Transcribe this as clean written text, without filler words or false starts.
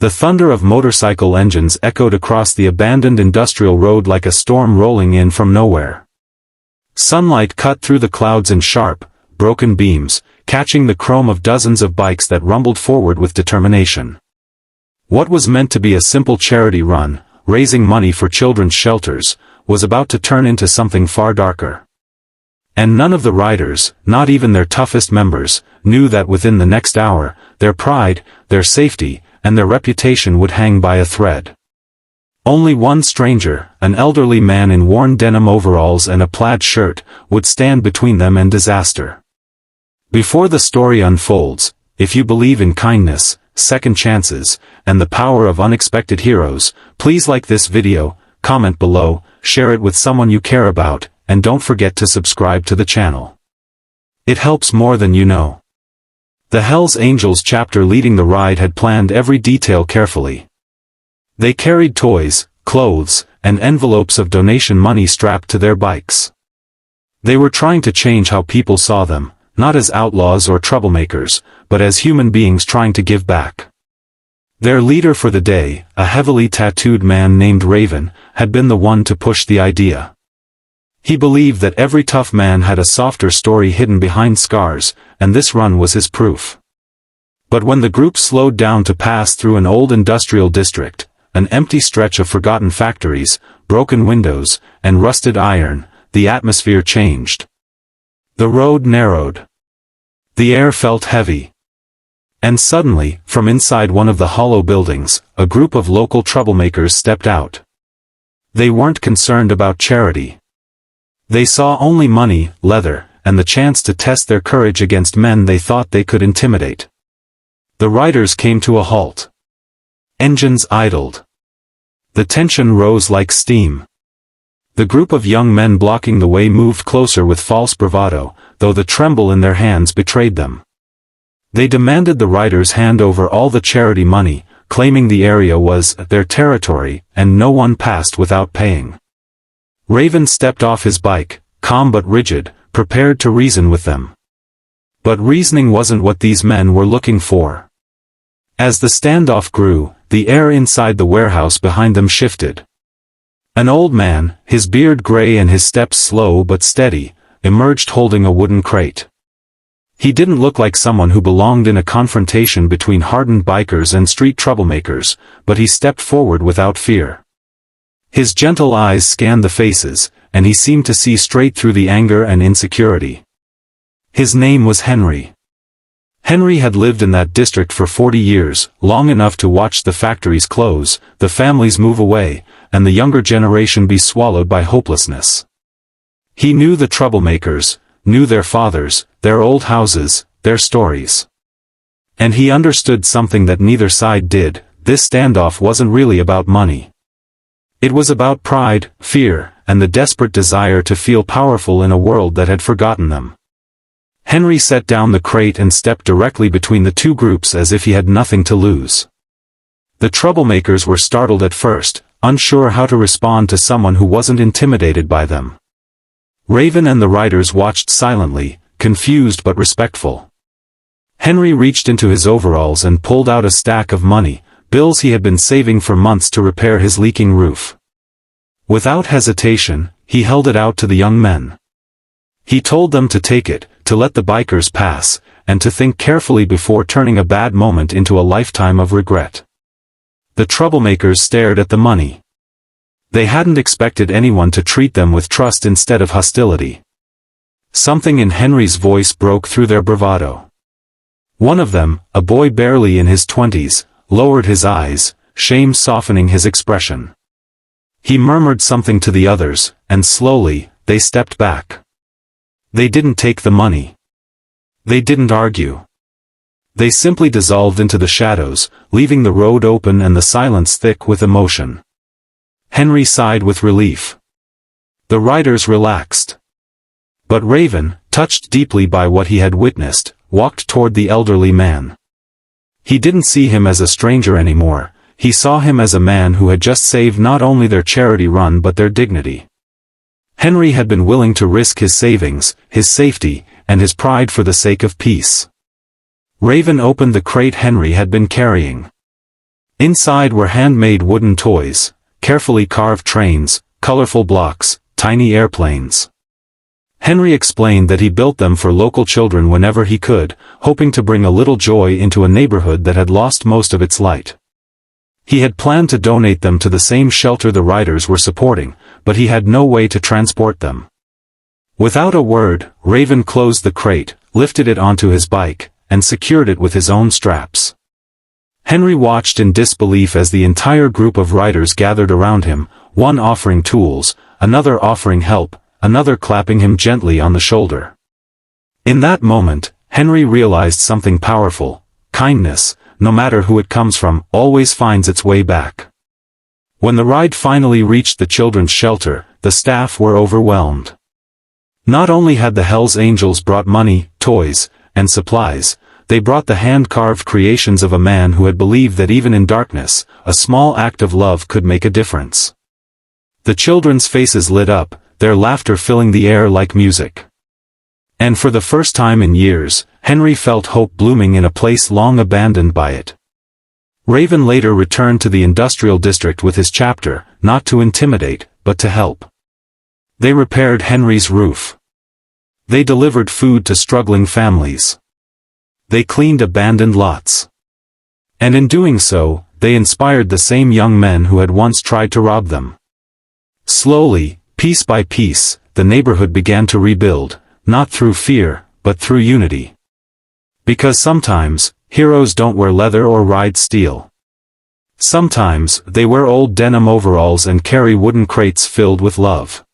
The thunder of motorcycle engines echoed across the abandoned industrial road like a storm rolling in from nowhere. Sunlight cut through the clouds in sharp, broken beams, catching the chrome of dozens of bikes that rumbled forward with determination. What was meant to be a simple charity run, raising money for children's shelters, was about to turn into something far darker. And none of the riders, not even their toughest members, knew that within the next hour, their pride, their safety, and their reputation would hang by a thread. Only one stranger, an elderly man in worn denim overalls and a plaid shirt, would stand between them and disaster. Before the story unfolds, if you believe in kindness, second chances, and the power of unexpected heroes, please like this video, comment below, share it with someone you care about, and don't forget to subscribe to the channel. It helps more than you know. The Hells Angels chapter leading the ride had planned every detail carefully. They carried toys, clothes, and envelopes of donation money strapped to their bikes. They were trying to change how people saw them, not as outlaws or troublemakers, but as human beings trying to give back. Their leader for the day, a heavily tattooed man named Raven, had been the one to push the idea. He believed that every tough man had a softer story hidden behind scars, and this run was his proof. But when the group slowed down to pass through an old industrial district, an empty stretch of forgotten factories, broken windows, and rusted iron, the atmosphere changed. The road narrowed. The air felt heavy. And suddenly, from inside one of the hollow buildings, a group of local troublemakers stepped out. They weren't concerned about charity. They saw only money, leather, and the chance to test their courage against men they thought they could intimidate. The riders came to a halt. Engines idled. The tension rose like steam. The group of young men blocking the way moved closer with false bravado, though the tremble in their hands betrayed them. They demanded the riders hand over all the charity money, claiming the area was their territory, and no one passed without paying. Raven stepped off his bike, calm but rigid, prepared to reason with them. But reasoning wasn't what these men were looking for. As the standoff grew, the air inside the warehouse behind them shifted. An old man, his beard gray and his steps slow but steady, emerged holding a wooden crate. He didn't look like someone who belonged in a confrontation between hardened bikers and street troublemakers, but he stepped forward without fear. His gentle eyes scanned the faces, and he seemed to see straight through the anger and insecurity. His name was Henry. Henry had lived in that district for 40 years, long enough to watch the factories close, the families move away, and the younger generation be swallowed by hopelessness. He knew the troublemakers, knew their fathers, their old houses, their stories. And he understood something that neither side did: this standoff wasn't really about money. It was about pride, fear, and the desperate desire to feel powerful in a world that had forgotten them. Henry set down the crate and stepped directly between the two groups as if he had nothing to lose. The troublemakers were startled at first, unsure how to respond to someone who wasn't intimidated by them. Raven and the riders watched silently, confused but respectful. Henry reached into his overalls and pulled out a stack of money, bills he had been saving for months to repair his leaking roof. Without hesitation, he held it out to the young men. He told them to take it, to let the bikers pass, and to think carefully before turning a bad moment into a lifetime of regret. The troublemakers stared at the money. They hadn't expected anyone to treat them with trust instead of hostility. Something in Henry's voice broke through their bravado. One of them, a boy barely in his 20s, lowered his eyes, shame softening his expression. He murmured something to the others, and slowly, they stepped back. They didn't take the money. They didn't argue. They simply dissolved into the shadows, leaving the road open and the silence thick with emotion. Henry sighed with relief. The riders relaxed. But Raven, touched deeply by what he had witnessed, walked toward the elderly man. He didn't see him as a stranger anymore. He saw him as a man who had just saved not only their charity run but their dignity. Henry had been willing to risk his savings, his safety, and his pride for the sake of peace. Raven opened the crate Henry had been carrying. Inside were handmade wooden toys, carefully carved trains, colorful blocks, tiny airplanes. Henry explained that he built them for local children whenever he could, hoping to bring a little joy into a neighborhood that had lost most of its light. He had planned to donate them to the same shelter the riders were supporting, but he had no way to transport them. Without a word, Raven closed the crate, lifted it onto his bike, and secured it with his own straps. Henry watched in disbelief as the entire group of riders gathered around him, one offering tools, another offering help, another clapping him gently on the shoulder. In that moment, Henry realized something powerful: kindness, no matter who it comes from, always finds its way back. When the ride finally reached the children's shelter, the staff were overwhelmed. Not only had the Hells Angels brought money, toys, and supplies, they brought the hand-carved creations of a man who had believed that even in darkness, a small act of love could make a difference. The children's faces lit up, their laughter filling the air like music. And for the first time in years, Henry felt hope blooming in a place long abandoned by it. Raven later returned to the industrial district with his chapter, not to intimidate, but to help. They repaired Henry's roof. They delivered food to struggling families. They cleaned abandoned lots. And in doing so, they inspired the same young men who had once tried to rob them. Slowly, piece by piece, the neighborhood began to rebuild, not through fear, but through unity. Because sometimes, heroes don't wear leather or ride steel. Sometimes, they wear old denim overalls and carry wooden crates filled with love.